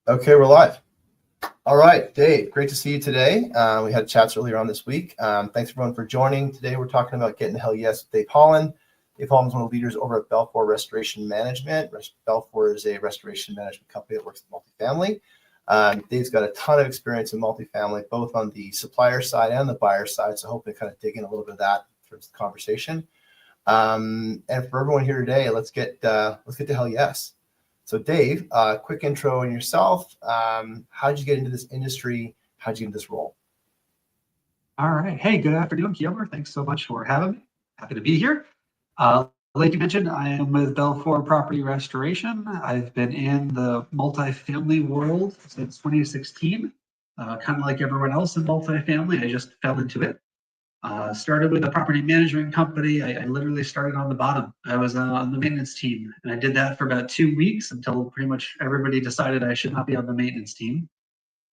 Okay, we're live. All right, Dave, great to see you today. We had chats earlier on this week. Thanks everyone for joining. Today we're talking about getting the hell yes with Dave Holland. Dave Holland is one of the leaders over at Belfour Restoration Management. Belfour is a restoration management company that works with multifamily. Dave's got a ton of experience in multifamily, both on the supplier side and the buyer side. So hopefully kind of dig in a little bit of that through the conversation. And for everyone here today, let's get to hell yes. So Dave, quick intro on yourself. How did you get into this industry? How did you get into this role? All right. Hey, good afternoon, Keeler. Thanks so much for having me. Happy to be here. Like you mentioned, I am with Belfour Property Restoration. I've been in the multifamily world since 2016. Kind of like everyone else in multifamily, I just fell into it. Started with a property management company. I literally started on the bottom. I was on the maintenance team, and I did that for about 2 weeks until pretty much everybody decided I should not be on the maintenance team.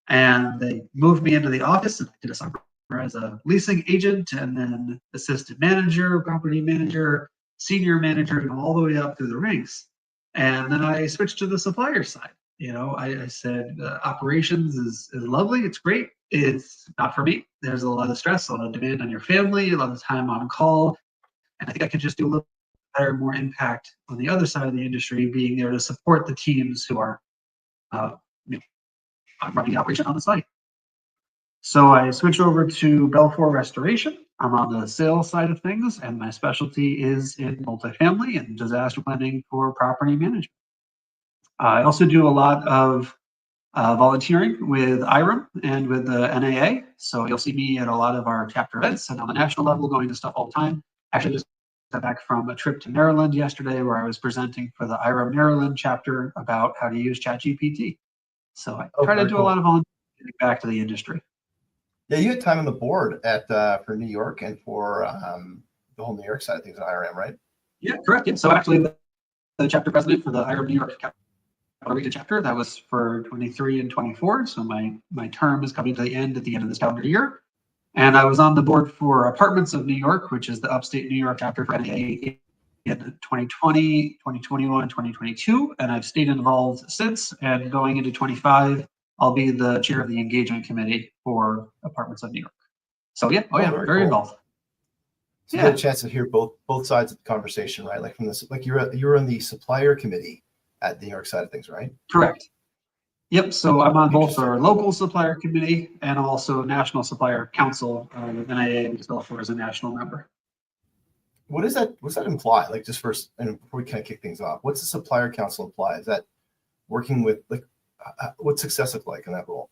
And they moved me into the office, and I did a summer as a leasing agent, and then assistant manager, property manager, senior manager, all the way up through the ranks. And then I switched to the supplier side. I said operations is lovely. It's great. It's not for me. There's a lot of stress, a lot of demand on your family, a lot of time on call. And I think I could just do a little better, more impact on the other side of the industry, being there to support the teams who are running the operation on the site. So I switched over to Belfour Restoration. I'm on the sales side of things, and my specialty is in multifamily and disaster planning for property management. I also do a lot of volunteering with IREM and with the NAA. So you'll see me at a lot of our chapter events and on the national level going to stuff all the time. Actually, just got back from a trip to Maryland yesterday where I was presenting for the IREM Maryland chapter about how to use ChatGPT. So I try to do a lot of volunteering back to the industry. Yeah, you had time on the board for New York and for the whole New York side of things at IRM, right? Yeah, correct. Yeah. So actually, the chapter president for the IRM New York region chapter, that was for 23 and 24. So my term is coming to the end at the end of this calendar year. And I was on the board for Apartments of New York, which is the upstate New York chapter for NAA in 2020, 2021, 2022. And I've stayed involved since. And going into 25, I'll be the chair of the engagement committee for Apartments of New York. So yeah, very cool. Involved. So you had a chance to hear both sides of the conversation, right? Like from this, like you're on the supplier committee at the New York side of things, right? Correct. Yep. So I'm on both our local supplier committee and also National Supplier Council with NIA and Belfour as a national member. What does that imply? Like just first, and before we kind of kick things off, what's the supplier council imply? Is that working with what's success look like in that role?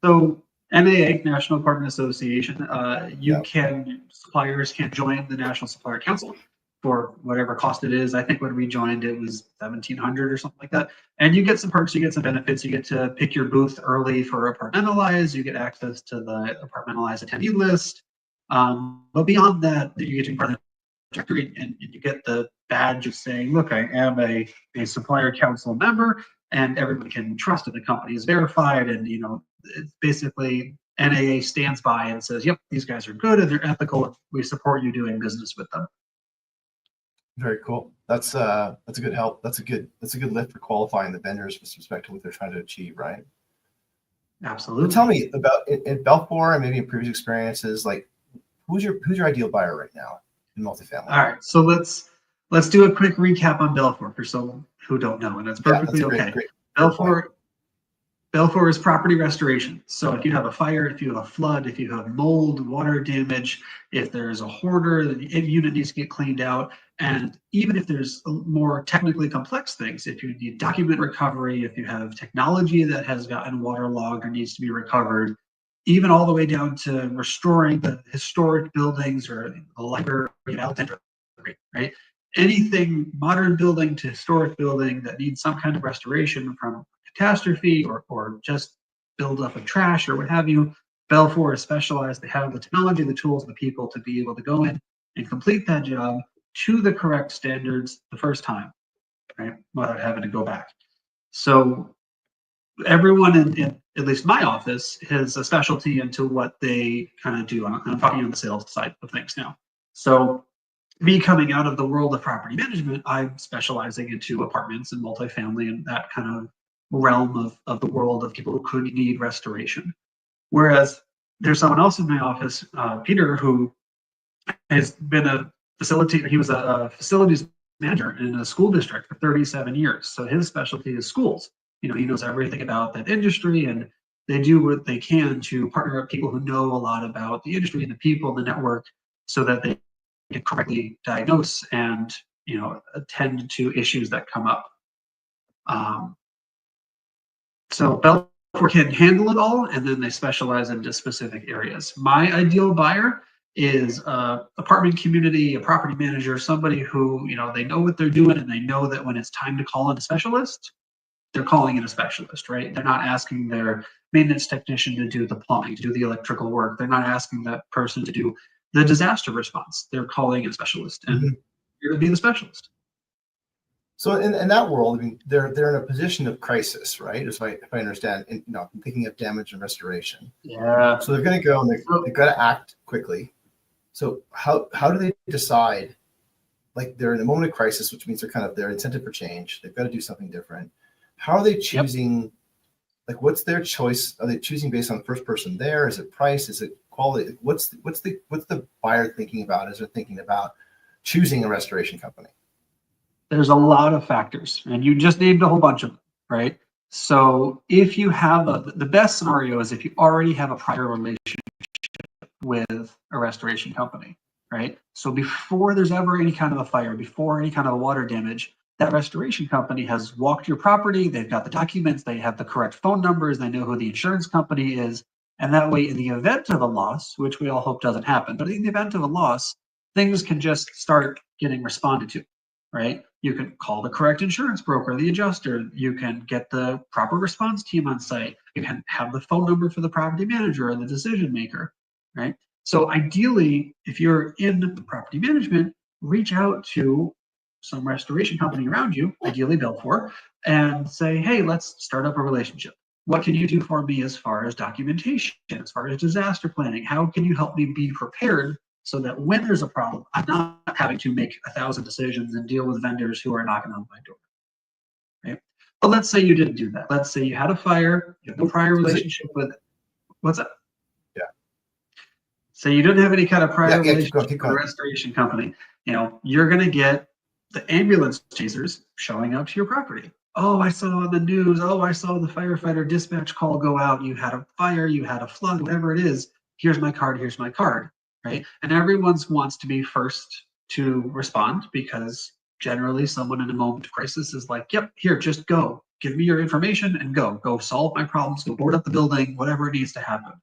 So NAA, National Apartment Association, suppliers can join the National Supplier Council for whatever cost it is. I think when we joined, it was $1,700 or something like that. And you get some perks, you get some benefits. You get to pick your booth early for Apartmentalize. You get access to the Apartmentalize attendee list. But beyond that, you get to be part of the directory and you get the badge of saying, look, I am a supplier council member, and everyone can trust that the company is verified. And, it's basically NAA stands by and says, yep, these guys are good and they're ethical. And we support you doing business with them. Very cool. That's a good help. That's a good lift for qualifying the vendors with respect to what they're trying to achieve, right? Absolutely. But tell me about in Belfour and maybe in previous experiences, like who's your ideal buyer right now in multifamily? All right, so let's do a quick recap on Belfour for some who don't know, and that's perfectly okay. Great. Belfour is property restoration. So if you have a fire, if you have a flood, if you have mold, water damage, if there's a hoarder, the unit needs to get cleaned out. And even if there's more technically complex things, if you need document recovery, if you have technology that has gotten waterlogged or needs to be recovered, even all the way down to restoring the historic buildings or the library, right? Anything modern building to historic building that needs some kind of restoration from catastrophe or just build up of trash or what have you, Belfour is specialized. They have the technology, the tools, the people to be able to go in and complete that job to the correct standards the first time, right? Without having to go back. So everyone in at least my office has a specialty into what they kind of do. I'm talking on the sales side of things now. So me coming out of the world of property management, I'm specializing into apartments and multifamily and that kind of realm of the world of people who could need restoration. Whereas there's someone else in my office, Peter, who has been he was a facilities manager in a school district for 37 years. So his specialty is schools. He knows everything about that industry, and they do what they can to partner up people who know a lot about the industry and the people, the network, so that they can correctly diagnose and attend to issues that come up. So Belfour can handle it all, and then they specialize into specific areas. My ideal buyer is a apartment community, a property manager, somebody who, they know what they're doing, and they know that when it's time to call in a specialist, they're calling in a specialist, right? They're not asking their maintenance technician to do the plumbing, to do the electrical work. They're not asking that person to do the disaster response. They're calling a specialist, and you're going to be the specialist. So in that world, I mean, they're in a position of crisis, right? If I understand, I'm thinking of damage and restoration. Yeah. So they're going to go and they've got to act quickly. So how do they decide? Like, they're in a moment of crisis, which means they're incentive for change. They've got to do something different. How are they choosing? Yep. Like, what's their choice? Are they choosing based on the first person there? Is it price? Is it quality? What's the buyer thinking about as they're thinking about choosing a restoration company? There's a lot of factors, and you just named a whole bunch of them, right? So if you have the best scenario is if you already have a prior relationship with a restoration company, right? So before there's ever any kind of a fire, before any kind of a water damage, that restoration company has walked your property, they've got the documents, they have the correct phone numbers, they know who the insurance company is, and that way in the event of a loss, which we all hope doesn't happen, but in the event of a loss, things can just start getting responded to, right? You can call the correct insurance broker, the adjuster, you can get the proper response team on site, you can have the phone number for the property manager or the decision maker, right? So ideally, if you're in property management, reach out to some restoration company around you, ideally Belfour, and say, hey, let's start up a relationship. What can you do for me as far as documentation, as far as disaster planning? How can you help me be prepared so that when there's a problem, I'm not having to make 1,000 decisions and deal with vendors who are knocking on my door, right? But let's say you didn't do that. Let's say you had a fire, you have no prior relationship with it. What's that? Yeah. So you didn't have any kind of prior relationship keep with a restoration company. You're going to get the ambulance chasers showing up to your property. Oh, I saw on the news. Oh, I saw the firefighter dispatch call go out. You had a fire, you had a flood, whatever it is. Here's my card, right? And everyone wants to be first to respond because generally someone in a moment of crisis is like, yep, here, just go. Give me your information and go. Go solve my problems, go board up the building, whatever needs to happen,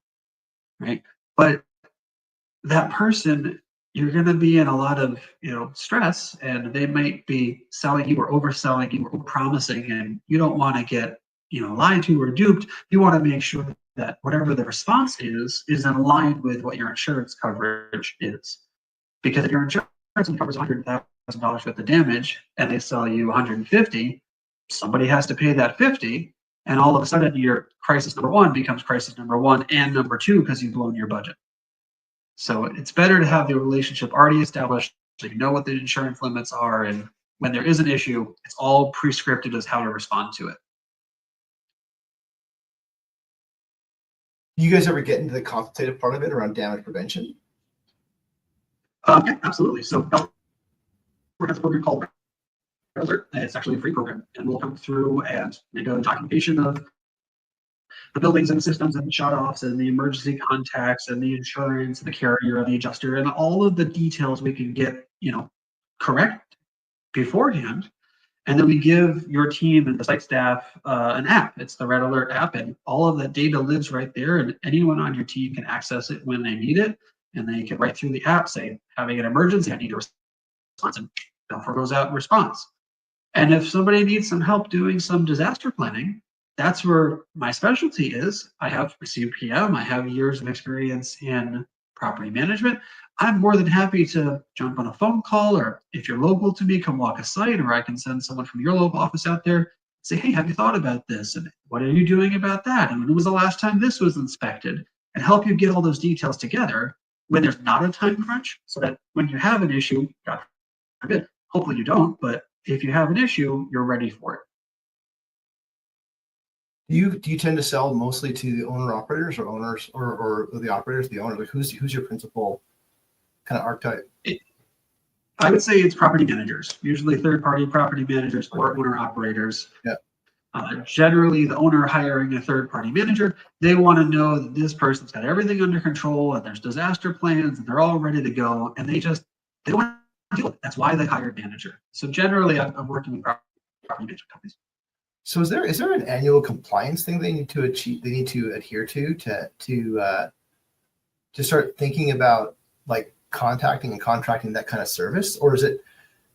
right? But that person, you're going to be in a lot of stress, and they might be selling you or overselling you or promising, and you don't want to get lied to or duped. You want to make sure that whatever the response is in line with what your insurance coverage is, because if your insurance covers $100,000 worth of damage and they sell you 150, somebody has to pay that 50, and all of a sudden your crisis number one becomes crisis number one and number two because you've blown your budget. So it's better to have the relationship already established, so you know what the insurance limits are, and when there is an issue, it's all pre-scripted as how to respond to it. Do you guys ever get into the consultative part of it around damage prevention? Yeah, absolutely. So we're going to program called Alert. It's actually a free program, and we'll come through and make a documentation of the buildings and systems and the shut-offs and the emergency contacts and the insurance and the carrier and the adjuster and all of the details we can get, correct beforehand. And then we give your team and the site staff an app. It's the Red Alert app, and all of that data lives right there, and anyone on your team can access it when they need it. And they can right through the app say, having an emergency, I need a response, and Belfour goes out and responds. And if somebody needs some help doing some disaster planning, that's where my specialty is. I have a CPM, I have years of experience in property management. I'm more than happy to jump on a phone call, or if you're local to me, come walk a site, or I can send someone from your local office out there, say, hey, have you thought about this? And what are you doing about that? And when was the last time this was inspected? And help you get all those details together when there's not a time crunch, so that when you have an issue, God forbid, hopefully you don't, but if you have an issue, you're ready for it. Do you tend to sell mostly to the owner operators or owners or the operators, the owner? Like who's your principal kind of archetype? I would say it's property managers, usually third-party property managers or owner operators. Yeah. Generally, the owner hiring a third-party manager, they want to know that this person's got everything under control and there's disaster plans and they're all ready to go, and they don't want to deal with it. That's why they hire a manager. So generally, I'm working with property management companies. So is there an annual compliance thing they need to achieve? They need to adhere to start thinking about like contacting and contracting that kind of service, or is it?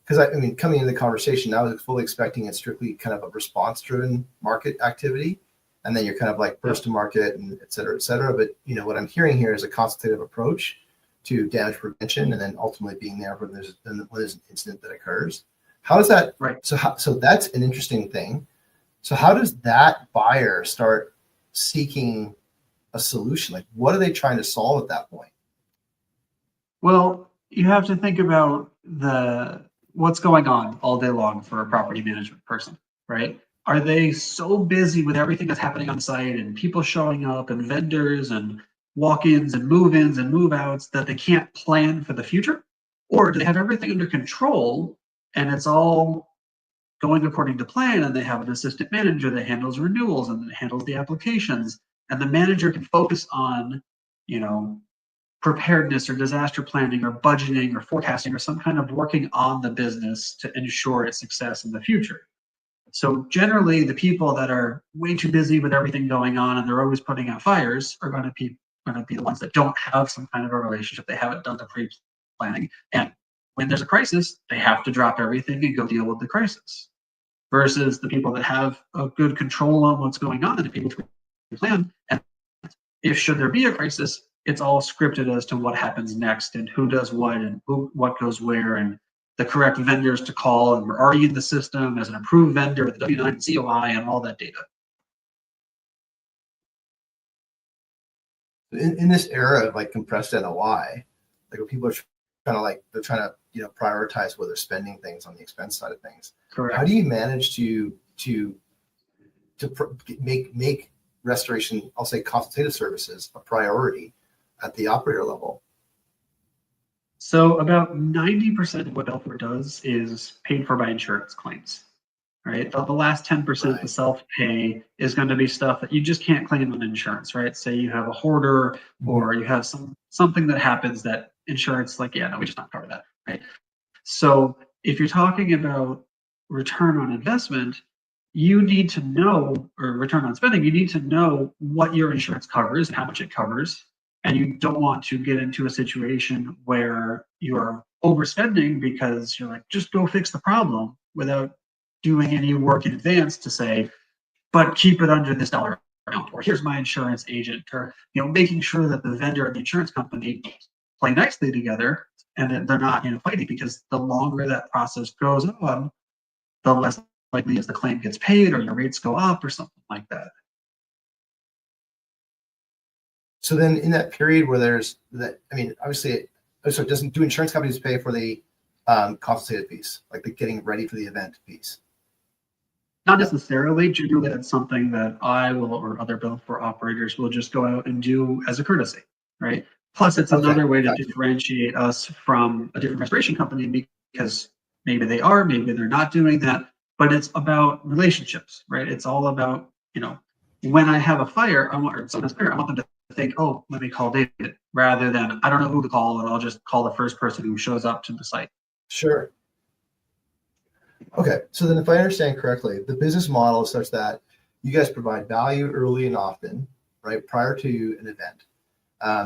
Because I mean, coming into the conversation, I was fully expecting it strictly kind of a response-driven market activity, and then you're kind of like first to market and et cetera, et cetera. But what I'm hearing here is a consultative approach to damage prevention, and then ultimately being there when there's an incident that occurs. How does that? Right. So that's an interesting thing. So how does that buyer start seeking a solution? Like, what are they trying to solve at that point? Well, you have to think about what's going on all day long for a property management person, right? Are they so busy with everything that's happening on site and people showing up and vendors and walk-ins and move-ins and move-outs that they can't plan for the future? Or do they have everything under control and it's all going according to plan, and they have an assistant manager that handles renewals and that handles the applications, and the manager can focus on, preparedness or disaster planning or budgeting or forecasting or some kind of working on the business to ensure its success in the future. So generally, the people that are way too busy with everything going on and they're always putting out fires are going to be the ones that don't have some kind of a relationship. They haven't done the pre-planning, and when there's a crisis, they have to drop everything and go deal with the crisis. Versus the people that have a good control on what's going on and the people who plan. And if should there be a crisis, it's all scripted as to what happens next and who does what and what goes where and the correct vendors to call. And we're already in the system as an approved vendor with the W9 COI and all that data. In this era of like compressed NOI, like when people are kind of like they're trying to prioritize where they're spending things on the expense side of things. Correct. How do you manage to make restoration, I'll say consultative services, a priority at the operator level? So about 90% of what Belfour does is paid for by insurance claims, right? The last 10%, Right. the self-pay, is going to be stuff that you just can't claim on insurance, right? Say you have a hoarder or you have something that happens that insurance, like, yeah, no, we just not cover that, right? So if you're talking about return on investment, you need to know, or return on spending, you need to know what your insurance covers and how much it covers. And you don't want to get into a situation where you're overspending because you're like, just go fix the problem without doing any work in advance to say, but keep it under this dollar amount, or here's my insurance agent, or making sure that the vendor and the insurance company play nicely together and that they're not fighting, because the longer that process goes on, the less likely is the claim gets paid or your rates go up or something like that. So then in that period where there's that, I mean, obviously, so do insurance companies pay for the consultative piece, like the getting ready for the event piece? Not necessarily. Generally, that's something that I will, or other Belfour operators will just go out and do as a courtesy, right? Plus, it's another way to differentiate us from a different restoration company, because maybe they are, maybe they're not doing that, but it's about relationships, right? It's all about, when I have a fire, I want them to think, oh, let me call David, rather than I don't know who to call and I'll just call the first person who shows up to the site. Sure. Okay, so then if I understand correctly, the business model is such that you guys provide value early and often, right, prior to an event.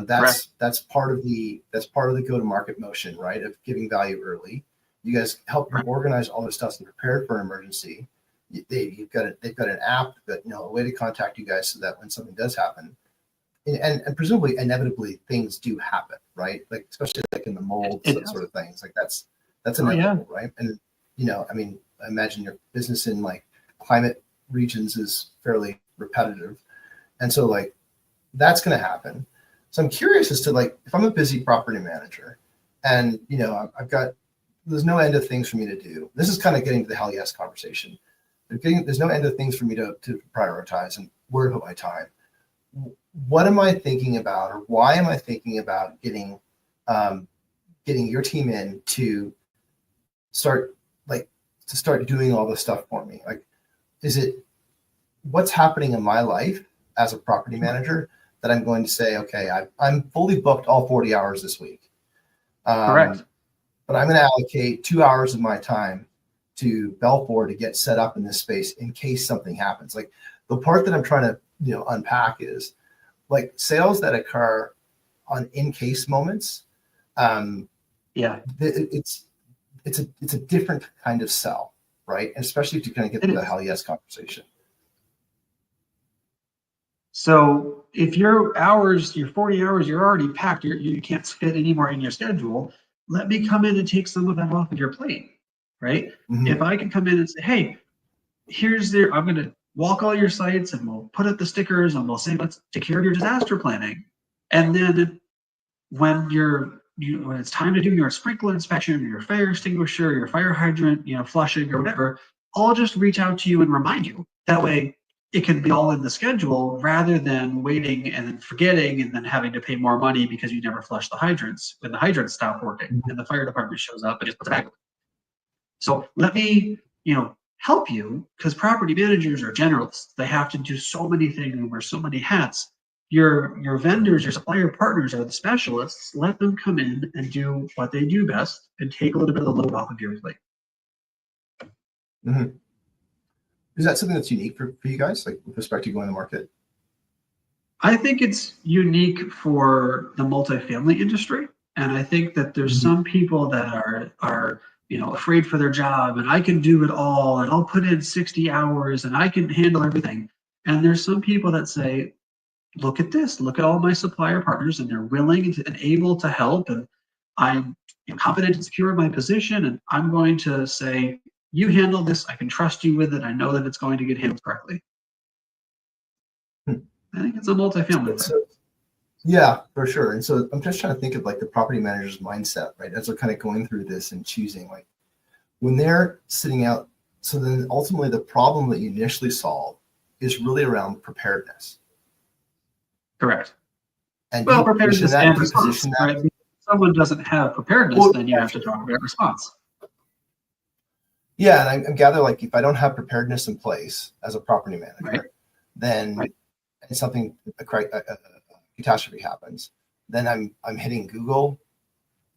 That's part of the go-to-market motion, right, of giving value early. You guys help organize all this stuff and prepare for an emergency. They've got an app that a way to contact you guys so that when something does happen, and presumably inevitably things do happen, right? Like especially like in the mold sort of things, like that's inevitable, right? And I mean, I imagine your business in like climate regions is fairly repetitive, and so like that's going to happen. So I'm curious as to like if I'm a busy property manager, and there's no end of things for me to do. This is kind of getting to the hell yes conversation. There's no end of things for me to prioritize, and where to put my time. What am I thinking about, or why am I thinking about getting your team in to start doing all this stuff for me? Like, is it what's happening in my life as a property manager that I'm going to say, okay, I'm fully booked all 40 hours this week. Correct. But I'm going to allocate 2 hours of my time to Belfour to get set up in this space in case something happens. Like, the part that I'm trying to unpack is like sales that occur on in case moments. It's a different kind of sell, right? And especially if you kind of get to the hell yes conversation. So if your 40 hours, you're already packed, you can't fit any more in your schedule, let me come in and take some of that off of your plate, right? Mm-hmm. If I can come in and say, hey, I'm going to walk all your sites and we'll put up the stickers and we'll say, let's take care of your disaster planning. And then when when it's time to do your sprinkler inspection, your fire extinguisher, your fire hydrant, flushing or whatever, I'll just reach out to you and remind you. That way it can be all in the schedule rather than waiting and then forgetting and then having to pay more money because you never flushed the hydrants when the hydrants stop working and the fire department shows up and just puts it back. So let me, help you, because property managers are generalists. They have to do so many things and wear so many hats. Your vendors, your supplier partners are the specialists. Let them come in and do what they do best and take a little bit of the load off of your plate. Mm-hmm. Is that something that's unique for you guys, like with respect to going to market? I think it's unique for the multifamily industry. And I think that there's some people that are afraid for their job, and I can do it all, and I'll put in 60 hours and I can handle everything. And there's some people that say, look at this, look at all my supplier partners, and they're willing and able to help. And I'm confident and secure in my position. And I'm going to say, you handle this. I can trust you with it. I know that it's going to get handled correctly. I think it's a multifamily thing. Yeah, for sure. And so I'm just trying to think of like the property manager's mindset, right? As they're kind of going through this and choosing, like when they're sitting out. So then ultimately the problem that you initially solve is really around preparedness. Correct. And preparedness and response, right? If someone doesn't have preparedness, then you have to talk about response. Yeah, and I gather like if I don't have preparedness in place as a property manager, then something a catastrophe happens, then I'm hitting Google,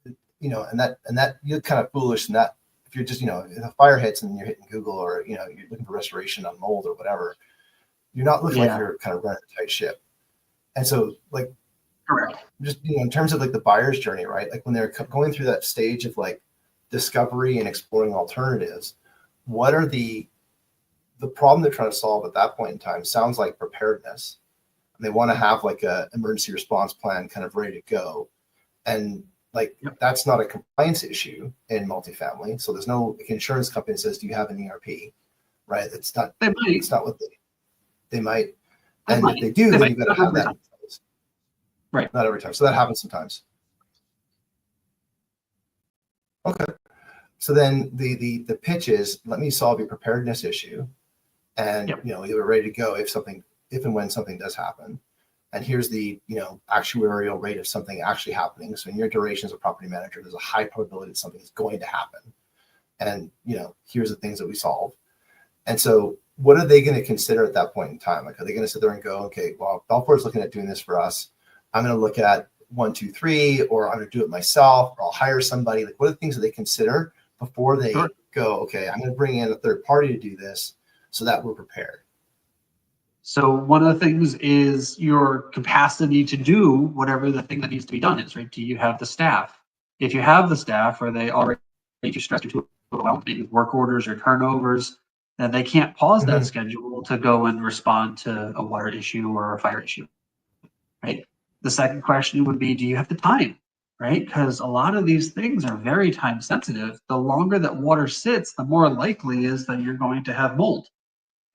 and that you're kind of foolish in that if you're just if a fire hits and you're hitting Google or you're looking for restoration on mold or whatever, you're not looking like you're kind of running a tight ship. And so like just in terms of like the buyer's journey, right? Like when they're going through that stage of like discovery and exploring alternatives, what are the problem they're trying to solve at that point in time sounds like preparedness. And they want to have like a emergency response plan kind of ready to go. And like that's not a compliance issue in multifamily. So there's no insurance company that says, do you have an ERP? Right? It's not it's not what they might. And if they do, then you've got to have that in place. Right. Not every time. So that happens sometimes. Okay. So then the pitch is, let me solve your preparedness issue, and you're ready to go if and when something does happen. And here's the actuarial rate of something actually happening. So in your duration as a property manager, there's a high probability that something is going to happen. And here's the things that we solve. And so what are they going to consider at that point in time? Like, are they going to sit there and go, okay, well, Belfour is looking at doing this for us. I'm going to look at 1, 2, 3, or I'm going to do it myself, or I'll hire somebody. Like, what are the things that they consider before they go, okay, I'm going to bring in a third party to do this so that we're prepared? So one of the things is your capacity to do whatever the thing that needs to be done is, right? Do you have the staff? If you have the staff, are they already too stressed or too overwhelmed, maybe with work orders or turnovers, then they can't pause that schedule to go and respond to a water issue or a fire issue, right? The second question would be, do you have the time, right? Because a lot of these things are very time sensitive. The longer that water sits, the more likely is that you're going to have mold.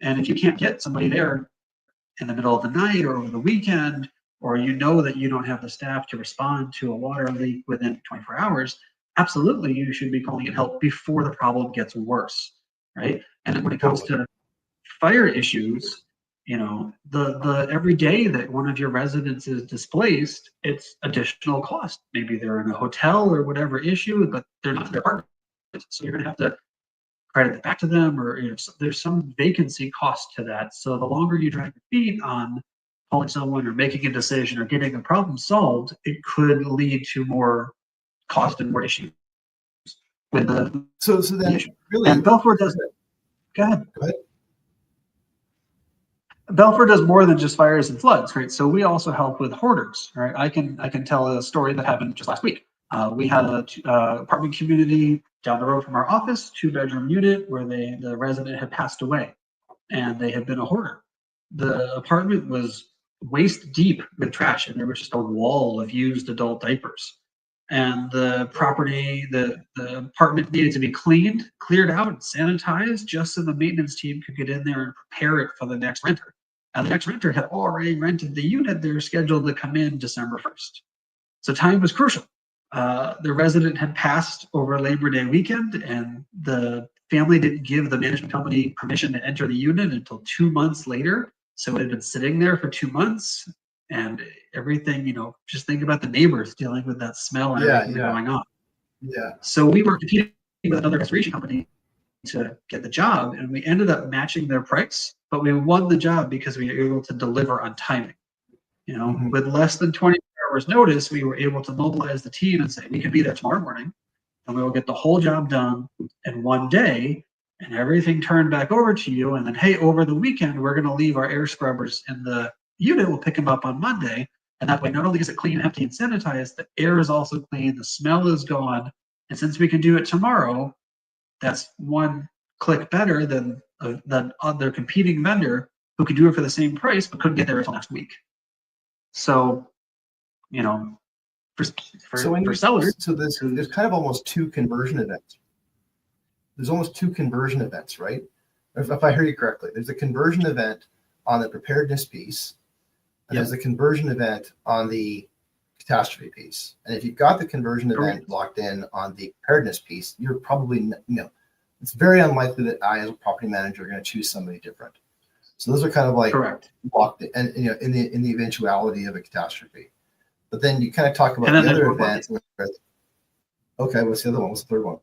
And if you can't get somebody there in the middle of the night or over the weekend, or that you don't have the staff to respond to a water leak within 24 hours, absolutely you should be calling in help before the problem gets worse, right? And then when it comes to fire issues, the every day that one of your residents is displaced, it's additional cost. Maybe they're in a hotel or whatever issue, but they're not in their apartment. So you're going to have to credit it back to them, or there's some vacancy cost to that. So the longer you drag your feet on calling someone or making a decision or getting a problem solved, it could lead to more cost and more issues with the So then issue. really, And Belfour does it. Go ahead. go ahead. Belfour does more than just fires and floods, right? So we also help with hoarders, right? I can tell a story that happened just last week. We had a apartment community down the road from our office, 2-bedroom unit where the resident had passed away, and they had been a hoarder. The apartment was waist deep with trash, and there was just a wall of used adult diapers. And the apartment needed to be cleaned, cleared out, and sanitized just so the maintenance team could get in there and prepare it for the next renter. And the next renter had already rented the unit. They were scheduled to come in December 1st. So time was crucial. The resident had passed over Labor Day weekend, and the family didn't give the management company permission to enter the unit until 2 months later. So it had been sitting there for 2 months, and everything, just think about the neighbors dealing with that smell and everything going on. Yeah. So we were competing with another restoration company to get the job, and we ended up matching their price, but we won the job because we were able to deliver on timing. With less than 24 hours notice, we were able to mobilize the team and say, we can be there tomorrow morning, and we will get the whole job done in one day, and everything turned back over to you. And then, hey, over the weekend, we're going to leave our air scrubbers in the unit. We'll pick them up on Monday. And that way, not only is it clean, empty, and sanitized, the air is also clean, the smell is gone. And since we can do it tomorrow, that's one click better than their competing vendor who could do it for the same price but couldn't get there until next week. So, for sellers, so there's kind of almost two conversion events. There's almost two conversion events, right? If I hear you correctly, there's a conversion event on the preparedness piece, and there's a conversion event on the catastrophe piece. And if you've got the conversion event locked in on the preparedness piece, you're probably, it's very unlikely that I, as a property manager, are going to choose somebody different. So those are kind of like locked in, and in the eventuality of a catastrophe. But then you kind of talk about the other events. Okay, what's the other one? What's the third one?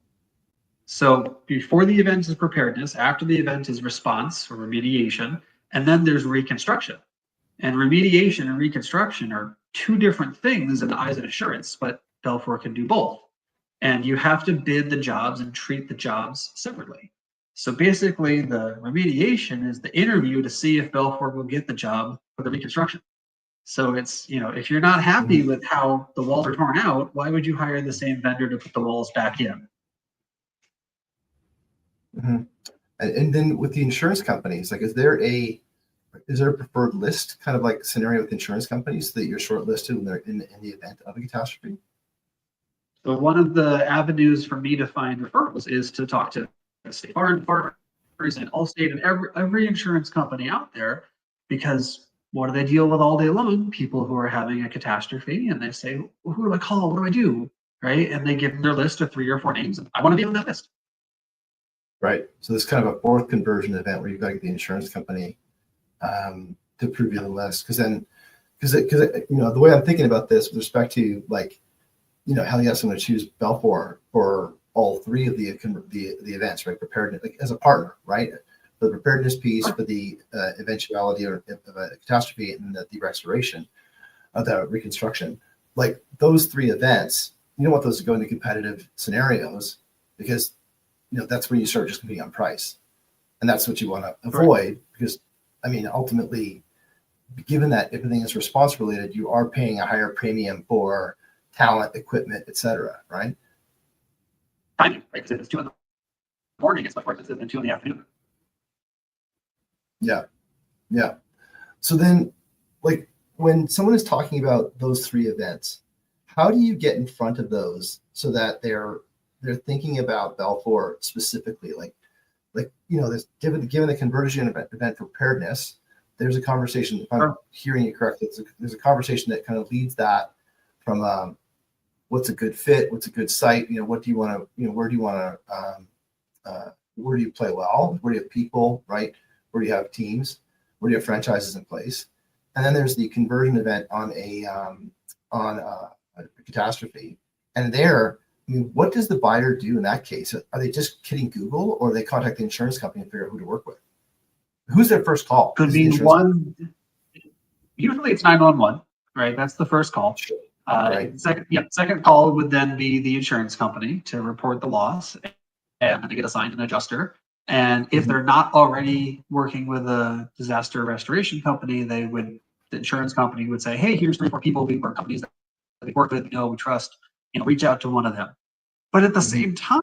So before the event is preparedness, after the event is response or remediation, and then there's reconstruction. And remediation and reconstruction are two different things in the eyes of insurance, but Belfour can do both. And you have to bid the jobs and treat the jobs separately. So basically, the remediation is the interview to see if Belfour will get the job for the reconstruction. So it's, if you're not happy with how the walls are torn out, why would you hire the same vendor to put the walls back in? And then with the insurance companies, like, is there a preferred list, kind of like scenario with insurance companies, that you're shortlisted when they're in the event of a catastrophe? So one of the avenues for me to find referrals is to talk to State Farm, Farmers, and Allstate, and every insurance company out there, because what do they deal with all day long? People who are having a catastrophe, and they say, well, who do I call? What do I do? Right? And they give them their list of 3 or 4 names, and I want to be on that list. Right. So there's kind of a fourth conversion event where you've got to get the insurance company to prove you the list. Because the way I'm thinking about this with respect to, like, hell yes, I'm going to choose Belfour for all 3 of the events, right? Preparedness, like, as a partner, right? For the preparedness piece, for the eventuality of a catastrophe, and the restoration of the reconstruction. Like, those 3 events, you don't want those to go into competitive scenarios, because that's where you start just competing on price, and that's what you want to avoid. Because ultimately, given that everything is response related, you are paying a higher premium for talent, equipment, etc. Right? Timing, right? Because if it's 2 in the morning, it's much more expensive than 2 in the afternoon. Yeah. So then, like, when someone is talking about those 3 events, how do you get in front of those so that they're thinking about Belfour specifically? Like there's given the conversion event preparedness, there's a conversation. If I'm hearing you correctly, there's a conversation that kind of leads that from what's a good fit, what's a good site, what do you want to, where do you want to, where do you play well, where do you have people, right? Where do you have teams? where you have franchises in place. And then there's the conversion event on a catastrophe. And there, I mean, what does the buyer do in that case? Are they just kidding Google, or they contact the insurance company and figure out who to work with? Who's their first call? Could be one. Usually it's 911, right? That's the first call. Sure. Right. Second call would then be the insurance company to report the loss and to get assigned an adjuster. And if they're not already working with a disaster restoration company, the insurance company would say, hey, here's 3 or 4 people we work companies that we work with, we trust, reach out to one of them. But at the same time,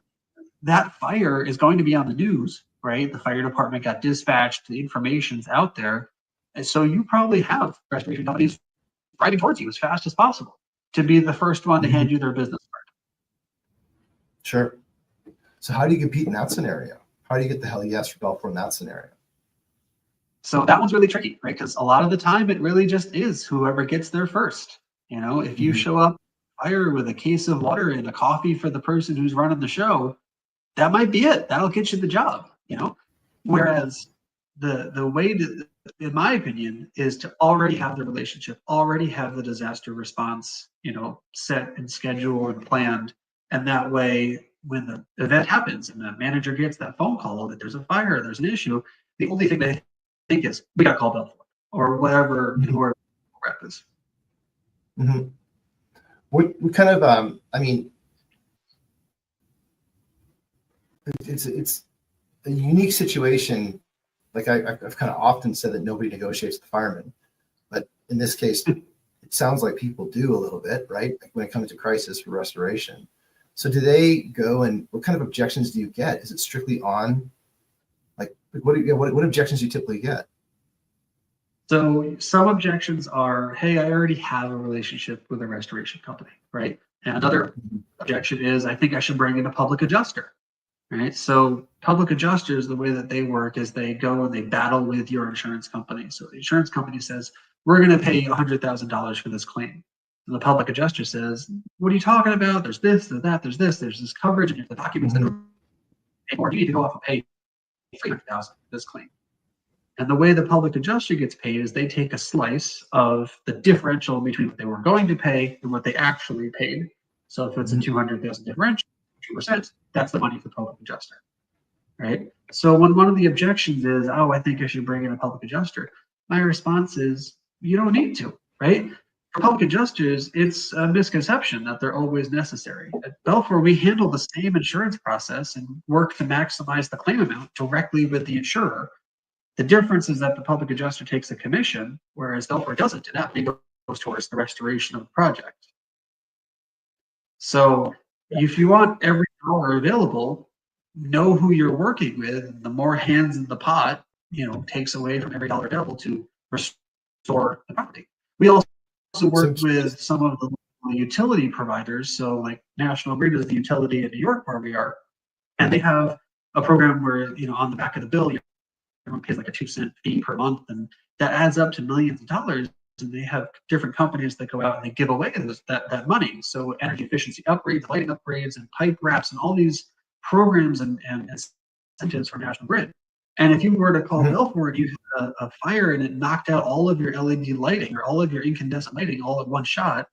that fire is going to be on the news, right? The fire department got dispatched, the information's out there. And so you probably have restoration companies writing towards you as fast as possible to be the first one to hand you their business card. Sure. So how do you compete in that scenario? How do you get the hell yes for Belfour in that scenario? So that one's really tricky, right? Because a lot of the time it really just is whoever gets there first. If you show up fire with a case of water and a coffee for the person who's running the show, that might be it. That'll get you the job, Whereas the way to, in my opinion, is to already have the relationship, already have the disaster response, set and scheduled and planned. And that way, when the event happens and the manager gets that phone call that there's a fire, there's an issue, the only thing they think is, we got to call Belfour or whatever, whoever rep is. Mm-hmm. What kind of, I mean, it's a unique situation. Like I've kind of often said that nobody negotiates the fireman, but in this case, it sounds like people do a little bit, right? Like when it comes to crisis for restoration. So do they go, and what kind of objections do you get? Is it strictly on, like what objections do you typically get? So some objections are, hey, I already have a relationship with a restoration company, right? And another objection is, I think I should bring in a public adjuster, right? So public adjusters, the way that they work is they go and they battle with your insurance company. So the insurance company says, we're going to pay you $100,000 for this claim. And the public adjuster says, what are you talking about? There's this, there's that, there's this coverage, and if the documents that pay more, you need to go off and pay $300,000 for this claim. And the way the public adjuster gets paid is they take a slice of the differential between what they were going to pay and what they actually paid. So if it's a $200,000 differential, 2%, that's the money for the public adjuster, right? So when one of the objections is, oh, I think I should bring in a public adjuster, my response is, you don't need to, right? For public adjusters, it's a misconception that they're always necessary. At Belfour, we handle the same insurance process and work to maximize the claim amount directly with the insurer. The difference is that the public adjuster takes a commission, whereas Belfour doesn't, and that money goes towards the restoration of the project. So if you want every dollar available, know who you're working with. The more hands in the pot, takes away from every dollar available to restore the property. We also work with some of the utility providers. So like National Grid is the utility in New York where we are, and they have a program where, on the back of the bill, everyone pays like a 2-cent fee per month, and that adds up to millions of dollars. And they have different companies that go out and they give away that money. So energy efficiency upgrades, lighting upgrades, and pipe wraps, and all these programs and incentives from National Grid. And if you were to call Belfour and you had a fire and it knocked out all of your LED lighting or all of your incandescent lighting all at one shot,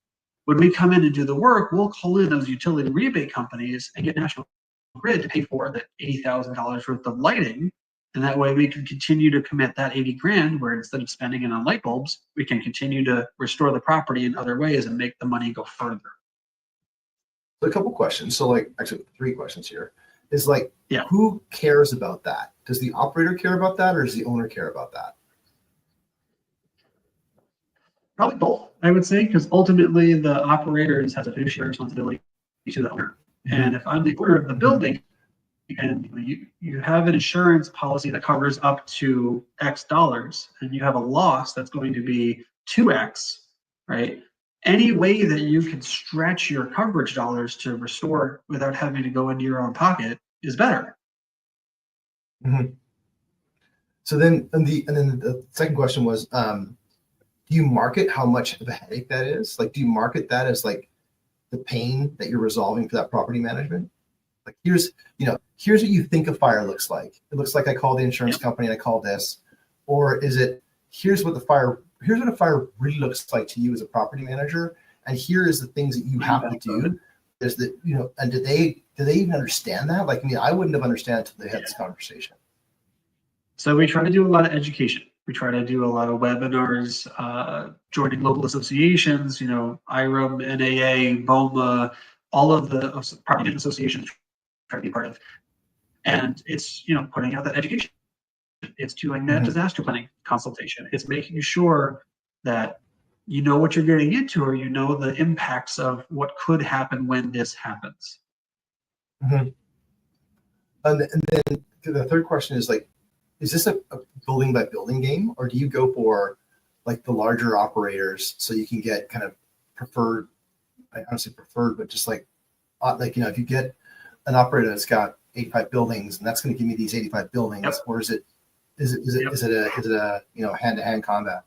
when we come in and do the work, we'll call in those utility rebate companies and get National Grid to pay for the $80,000 worth of lighting. And that way we can continue to commit that 80 grand where instead of spending it on light bulbs, we can continue to restore the property in other ways and make the money go further. A couple questions. So actually 3 questions here. Is who cares about that? Does the operator care about that, or does the owner care about that? Probably both, I would say, because ultimately the operator has a fiduciary responsibility to the owner. And if I'm the owner of the building, and you have an insurance policy that covers up to X dollars, and you have a loss that's going to be 2X, right? Any way that you can stretch your coverage dollars to restore without having to go into your own pocket is better. So then, and then the second question was, do you market how much of a headache that is? Like, do you market that as like the pain that you're resolving for that property management? Like, here's what you think a fire looks like. It looks like I call the insurance company and I call this, or is it, here's what a fire really looks like to you as a property manager, and here is the things that you have to do. Is that, and do they even understand that? Like, I mean, I wouldn't have understood until they had this conversation. So we try to do a lot of education. We try to do a lot of webinars, joining local associations, IREM, NAA, BOMA, all of the property associations try to be part of. And it's, putting out that education. It's doing that disaster planning consultation. It's making sure that you know what you're getting into, or the impacts of what could happen when this happens. Mm-hmm. And then the third question is like, is this a building by building game, or do you go for like the larger operators so you can get kind of preferred? I honestly preferred, but just like if you get an operator that's got 85 buildings and that's going to give me these 85 buildings, or is it a hand-to-hand combat?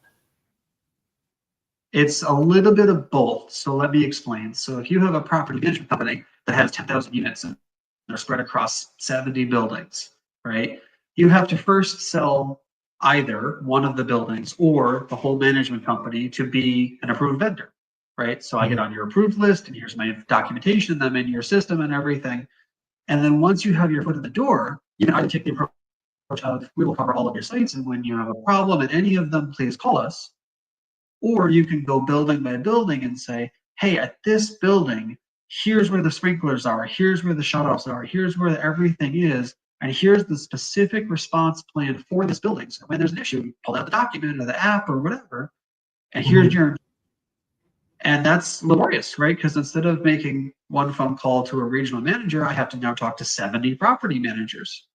It's a little bit of both. So let me explain. So if you have a property management company that has 10,000 units and they're spread across 70 buildings, right? You have to first sell either one of the buildings or the whole management company to be an approved vendor, right? So I get on your approved list, and here's my documentation, I'm in your system and everything. And then once you have your foot in the door, you can either take the approach of, we will cover all of your sites, and when you have a problem in any of them, please call us. Or you can go building by building and say, hey, at this building, here's where the sprinklers are, here's where the shutoffs are, here's where everything is, and here's the specific response plan for this building. So when there's an issue, you pull out the document or the app or whatever, and here's your, and that's laborious, right? Because instead of making one phone call to a regional manager, I have to now talk to 70 property managers.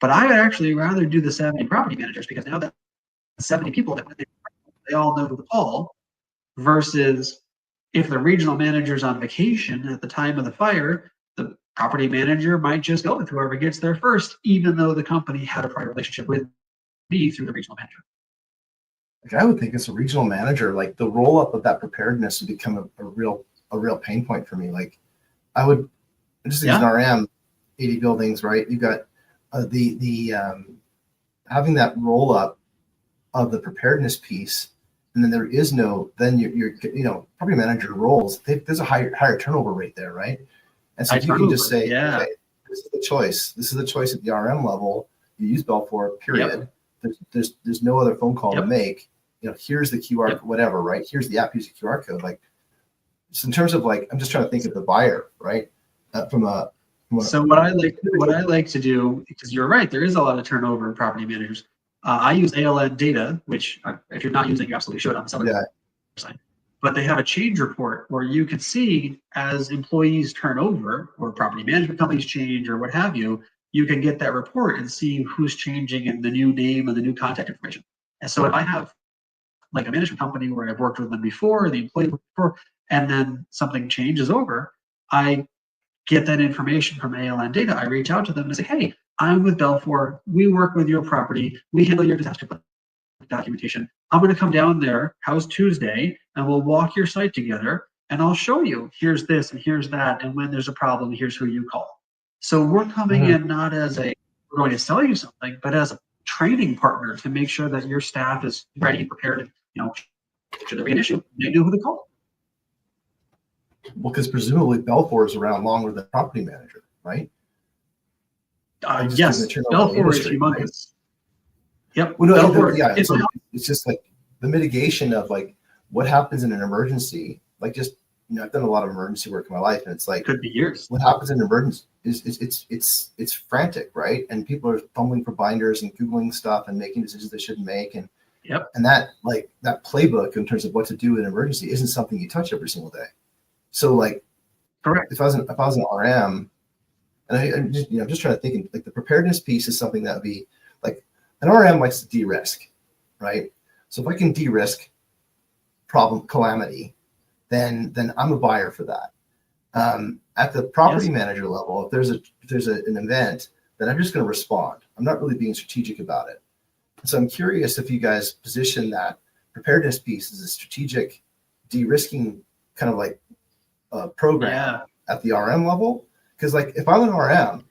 But I would actually rather do the 70 property managers, because now that 70 people, that when they all know who to call, versus if the regional manager's on vacation at the time of the fire, the property manager might just go with whoever gets there first, even though the company had a prior relationship with me through the regional manager. Like, I would think as a regional manager, like the roll up of that preparedness would become a real pain point for me. Like I would just use an RM, 80 buildings, right? You got the having that roll up of the preparedness piece, and then there is no, then you're property manager roles, there's a higher turnover rate there, right? And so if you can just say, okay, this is the choice. This is the choice at the RM level. You use Belfour, period. There's no other phone call to make. Here's the QR, whatever, right? Here's the app, use the QR code. Like, just in terms of like, I'm just trying to think of the buyer, right? So what I like to do, because you're right, there is a lot of turnover in property managers. I use ALN data, which if you're not using, you absolutely should on some website. But they have a change report where you can see as employees turn over or property management companies change or what have you, you can get that report and see who's changing and the new name and the new contact information. And so if I have like a management company where I've worked with them before, the employee before, and then something changes over, I get that information from ALN data. I reach out to them and say, hey, I'm with Belfour. We work with your property. We handle your disaster documentation. I'm going to come down there. How's Tuesday? And we'll walk your site together, and I'll show you. Here's this and here's that. And when there's a problem, here's who you call. So we're coming in not as we're going to sell you something, but as a training partner to make sure that your staff is ready, prepared. Should there be an issue, they know who to call. Well, because presumably Belfour is around longer than property manager, right? Yes, Belfour is humongous. Right? Yep. Well, no, it's just like the mitigation of like what happens in an emergency. Like just I've done a lot of emergency work in my life, and it's like could be years. What happens in an emergency is it's frantic, right? And people are fumbling for binders and googling stuff and making decisions they shouldn't make, and that playbook in terms of what to do in an emergency isn't something you touch every single day. So like, correct. If I was an RM, and I'm just trying to think, like the preparedness piece is something that would be like an RM likes to de-risk, right? So if I can de-risk calamity, then I'm a buyer for that. At the property manager level, if there's an event, then I'm just going to respond. I'm not really being strategic about it. So I'm curious if you guys position that preparedness piece as a strategic de-risking kind of like program at the RM level. Because like if I'm an RM,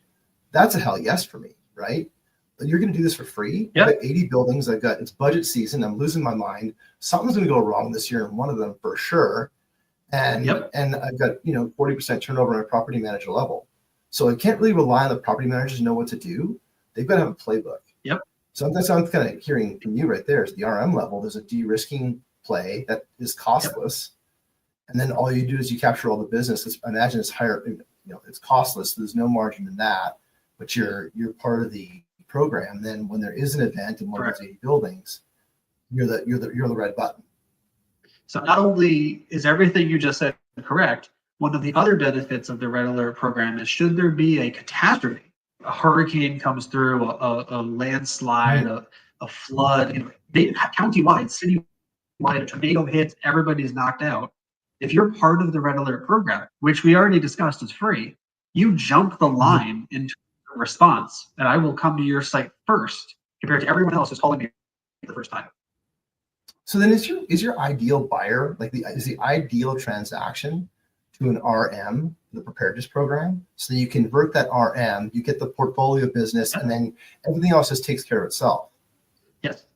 that's a hell yes for me, right? you're going to do this for free. Yep. I've got 80 buildings. It's budget season. I'm losing my mind. Something's going to go wrong this year in one of them for sure. And I've got 40% turnover on a property manager level. So I can't really rely on the property managers to know what to do. They've got to have a playbook. Yep. So that's what I'm kind of hearing from you right there is the RM level. There's a de-risking play that is costless. Yep. And then all you do is you capture all the business. Imagine it's higher, it's costless. So there's no margin in that, but you're part of the program. Then when there is an event in one of those 80 buildings, you're the red button. So not only is everything you just said correct, one of the other benefits of the Red Alert program is should there be a catastrophe, a hurricane comes through, a landslide, a flood, countywide, citywide, a tornado hits, everybody's knocked out. If you're part of the Red Alert program, which we already discussed is free, you jump the line into a response, and I will come to your site first compared to everyone else who's calling me the first time. So then is your ideal buyer, is the ideal transaction to an RM, the preparedness program? So you convert that RM, you get the portfolio business, and then everything else just takes care of itself. Yes.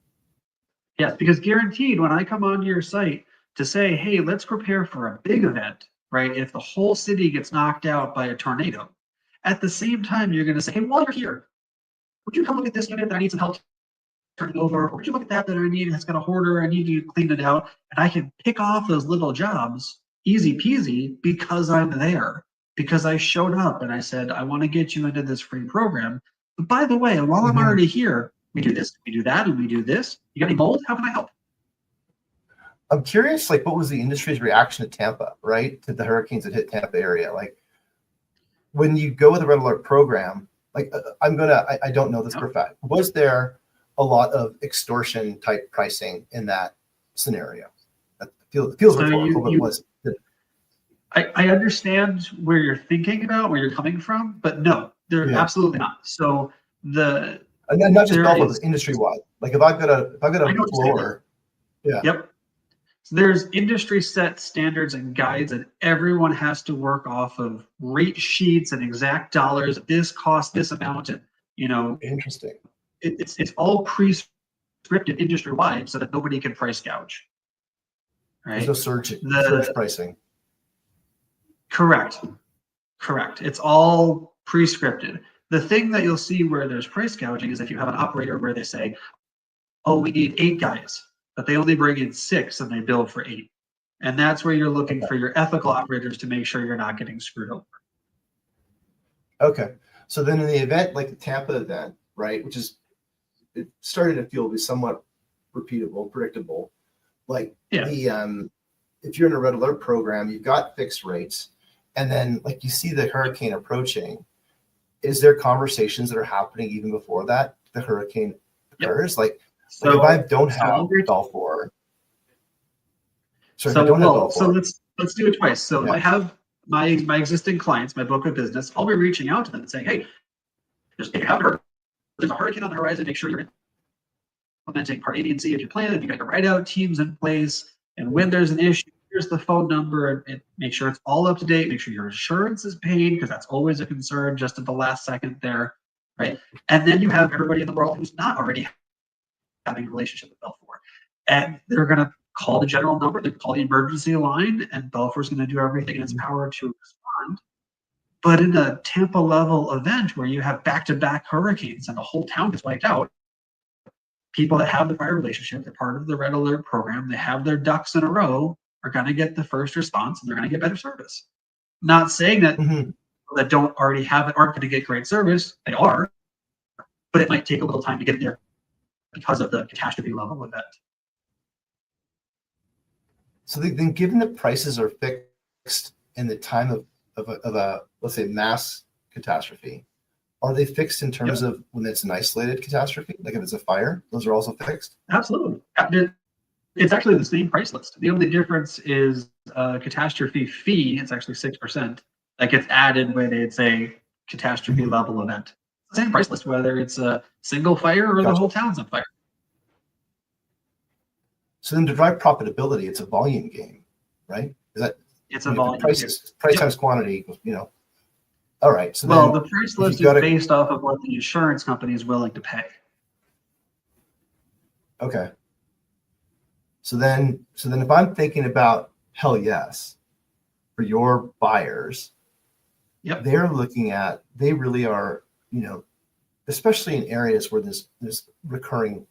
Yes, because guaranteed when I come onto your site to say, hey, let's prepare for a big event, right? If the whole city gets knocked out by a tornado, at the same time, you're going to say, hey, while you're here, would you come look at this unit that I need some help turning over? Or would you look at that I need that's got a hoarder, I need you to clean it out? And I can pick off those little jobs easy peasy because I'm there, because I showed up and I said, I want to get you into this free program. But by the way, while I'm already here, we do this, we do that, and we do this. You got any mold? How can I help? I'm curious, what was the industry's reaction to Tampa, right? To the hurricanes that hit Tampa area? When you go with the Red Alert program, I don't know this for a fact. Was there a lot of extortion type pricing in that scenario? That feels rhetorical, but it was. I understand where you're thinking about, where you're coming from, but no, they're absolutely not. So and not just Belfort, but industry wide. If I've got a floor, Yep. So there's industry set standards and guides, and everyone has to work off of rate sheets and exact dollars. This costs this amount, and interesting. It's all pre-scripted industry wide, so that nobody can price gouge. Right? There's no surge pricing. Correct. It's all pre-scripted. The thing that you'll see where there's price gouging is if you have an operator where they say, oh, we need 8 guys, but they only bring in 6 and they bill for 8. And that's where you're looking for your ethical operators to make sure you're not getting screwed over. Okay. So then in the event like the Tampa event, right, which is it started to feel to be somewhat repeatable, predictable. If you're in a Red Alert program, you've got fixed rates, and then you see the hurricane approaching. Is there conversations that are happening even before that the hurricane occurs? If I don't have Belfour, let's do it twice. So I have my existing clients, my book of business. I'll be reaching out to them and saying, hey, there's a hurricane on the horizon. Make sure you're implementing part A, B, and C of your plan. And you got your write-out teams in place. And when there's an issue, here's the phone number, and make sure it's all up to date. Make sure your insurance is paid, because that's always a concern just at the last second there, right? And then you have everybody in the world who's not already having a relationship with Belfour, and they're going to call the general number, they call the emergency line, and Belfour's going to do everything in its power to respond. But in a Tampa level event where you have back-to-back hurricanes and the whole town is wiped out, people that have the prior relationship, they're part of the Red Alert program, they have their ducks in a row, are going to get the first response, and they're going to get better service. Not saying that people that don't already have it aren't going to get great service. They are, but it might take a little time to get there because of the catastrophe level event. So then, given that prices are fixed in the time of a let's say mass catastrophe, are they fixed in terms of when it's an isolated catastrophe? Like if it's a fire, those are also fixed? Absolutely. It's actually the same price list. The only difference is a catastrophe fee. It's actually 6%. That gets added when it's a catastrophe level event. Same price list, whether it's a single fire or the whole town's on fire. So then to drive profitability, it's a volume game, right? Is that it's a volume price times quantity, All right. So Well, then the price if list you've is got a, based off of what the insurance company is willing to pay. okay. So then if I'm thinking about hell yes for your buyers, Yep. they really are, especially in areas where there's recurring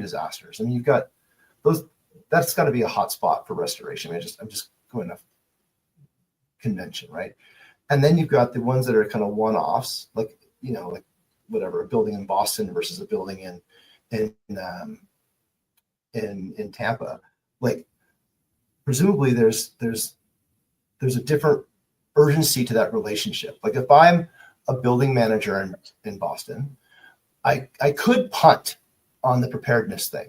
disasters. I mean, you've got those, that's got to be a hot spot for restoration. I'm just going off convention, right? And then you've got the ones that are kind of one-offs, like, like whatever, a building in Boston versus a building in um, in Tampa. Like, presumably there's a different urgency to that relationship. Like, if I'm a building manager in Boston, I could punt on the preparedness thing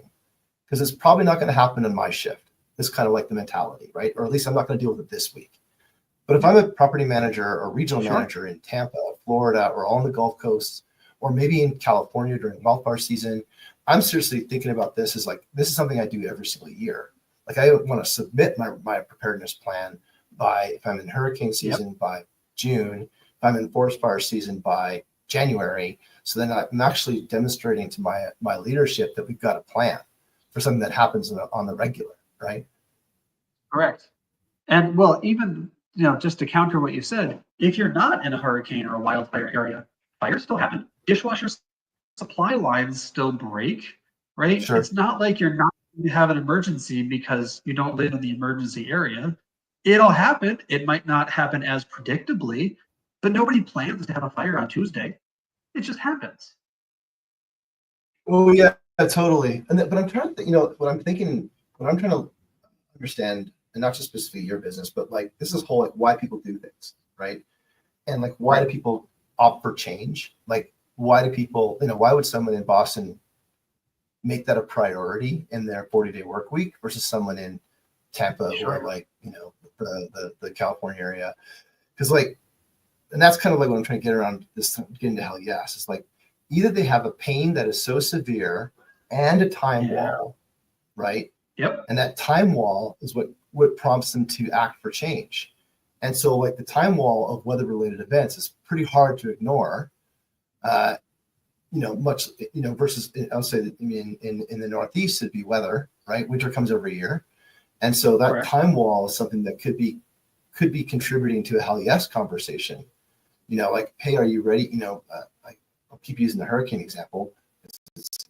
because it's probably not going to happen in my shift. It's kind of like the mentality, right? Or at least I'm not going to deal with it this week. But if I'm a property manager or regional manager in Tampa, Florida, or on the Gulf Coast, or maybe in California during wildfire season, I'm seriously thinking about this as like, this is something I do every single year. Like, I want to submit my preparedness plan by, if I'm in hurricane season, by June, if I'm in forest fire season by January. So then I'm actually demonstrating to my leadership that we've got a plan for something that happens on the regular, right? Correct. And well, even, just to counter what you said, if you're not in a hurricane or a wildfire area, fires still happen. Dishwasher supply lines still break, right? Sure. It's not like you're not going to have an emergency because you don't live in the emergency area. It'll happen. It might not happen as predictably, but nobody plans to have a fire on Tuesday. It just happens. Well, yeah, totally. But I'm trying to think, what I'm trying to understand, and not just specifically your business, but like, this is whole, like, why people do things, right? And like, why do people opt for change? Like, why do people, why would someone in Boston make that a priority in their 40-day work week versus someone in Tampa or like, the California area? Because like, and that's kind of like what I'm trying to get around this, getting to hell yes. It's like, either they have a pain that is so severe and a time wall, right? Yep. And that time wall is what prompts them to act for change. And so like, the time wall of weather related events is pretty hard to ignore. Much, versus, I would say that, in the Northeast, it'd be weather, right? Winter comes every year. And so that time wall is something that could be contributing to a hell yes conversation. Like, hey, are you ready? I'll keep using the hurricane example. It's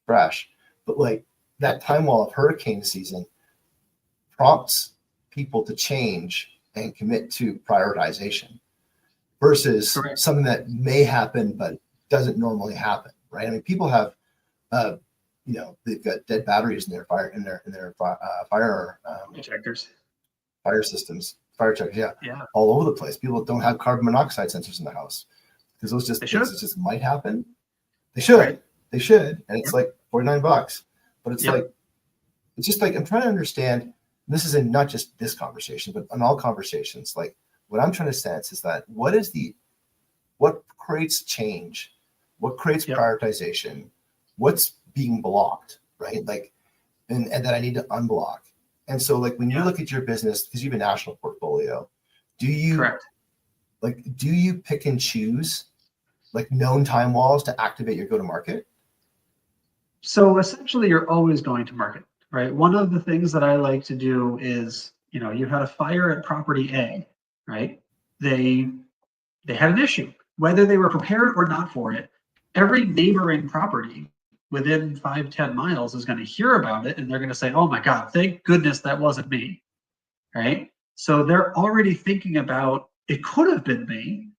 fresh, but like, that time wall of hurricane season prompts people to change and commit to prioritization versus something that may happen but doesn't normally happen, right? I mean, people have, they've got dead batteries in their fire Detectors, fire systems, fire checkers, all over the place. People don't have carbon monoxide sensors in the house because those just things that just might happen. They should, and it's like $49, but it's like, it's just like, I'm trying to understand. This is in not just this conversation, but in all conversations. Like, what I'm trying to sense is that what creates change, what creates prioritization, what's being blocked, right? Like, and that I need to unblock. And so like, when you look at your business, because you have a national portfolio, do you pick and choose like known time walls to activate your go-to-market? So essentially you're always going to market, right? One of the things that I like to do is, you had a fire at property A, right? They had an issue, whether they were prepared or not for it. Every neighboring property within 5-10 miles is going to hear about it, and they're going to say, oh my God, thank goodness that wasn't me, right? So they're already thinking about, it could have been me.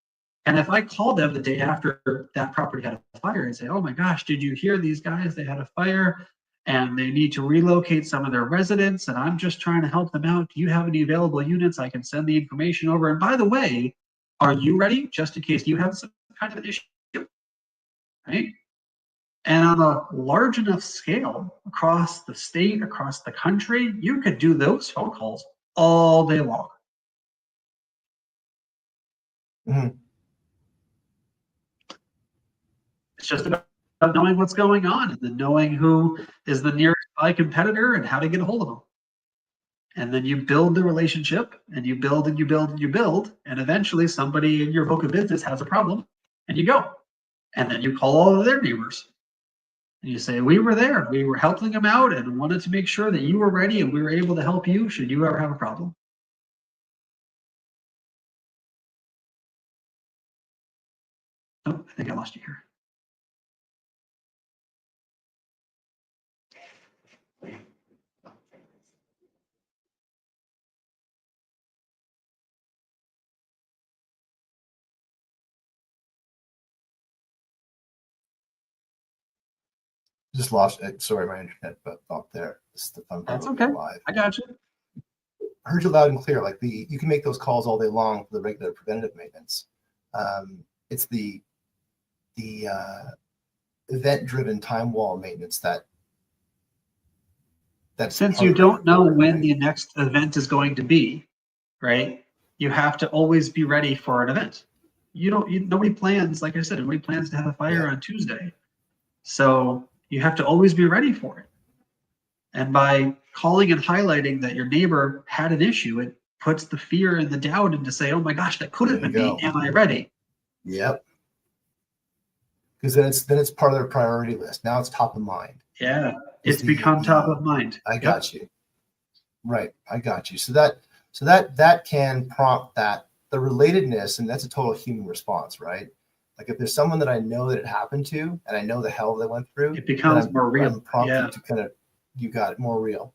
And if I call them the day after that property had a fire and say, oh my gosh, did you hear these guys? They had a fire and they need to relocate some of their residents, and I'm just trying to help them out. Do you have any available units? I can send the information over. And by the way, are you ready just in case you have some kind of an issue? Right? And on a large enough scale across the state, across the country, you could do those phone calls all day long. Mm-hmm. It's just about knowing what's going on and then knowing who is the nearest by competitor and how to get a hold of them. And then you build the relationship, and you build and you build and you build. And eventually somebody in your book of business has a problem, and you go. And then you call all of their neighbors. And you say, we were there. We were helping them out and wanted to make sure that you were ready and we were able to help you should you ever have a problem. Oh, I think I lost you here. Just lost it. Sorry, my internet but up there. It's the fun part That's of okay. live. I got you. I heard you loud and clear. Like you can make those calls all day long for the regular preventative maintenance. It's the event-driven time wall maintenance that's Since you don't know when the next event is going to be, right? You have to always be ready for an event. Nobody plans, like I said, nobody plans to have a fire on Tuesday. So you have to always be ready for it. And by calling and highlighting that your neighbor had an issue, it puts the fear and the doubt into say, oh my gosh, that could have been me. Am I ready? Yep. Because then it's part of their priority list. Now it's top of mind. Yeah. It's become top of mind. I got you. Right. I got you. So that can prompt that the relatedness, and that's a total human response, right? Like if there's someone that I know that it happened to, and I know the hell they went through, it becomes more real. I'm prompted to kind of, you got it, more real.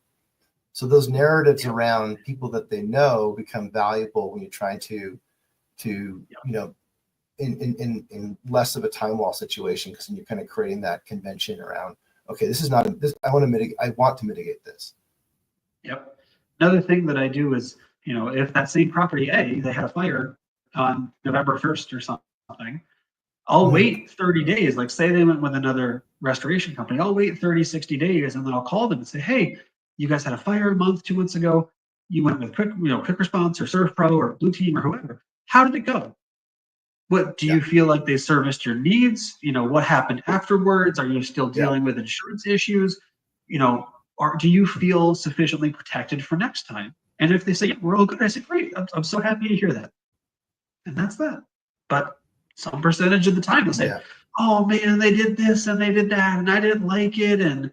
So those narratives around people that they know become valuable when you're trying to in less of a time wall situation, because you're kind of creating that convention around, okay, this is not this. I want to mitigate this. Yep. Another thing that I do is, if that same property A, they had a fire on November 1st or something, I'll wait 30 days. Like say they went with another restoration company, I'll wait 30, 60 days, and then I'll call them and say, hey, you guys had a fire a month, 2 months ago. You went with quick response or Serve Pro or Blue Team or whoever. How did it go? What do you feel like they serviced your needs? What happened afterwards? Are you still dealing with insurance issues? Or do you feel sufficiently protected for next time? And if they say, yeah, we're all good, I say, great, I'm so happy to hear that. And that's that. But some percentage of the time they'll say, oh man, they did this and they did that and I didn't like it. And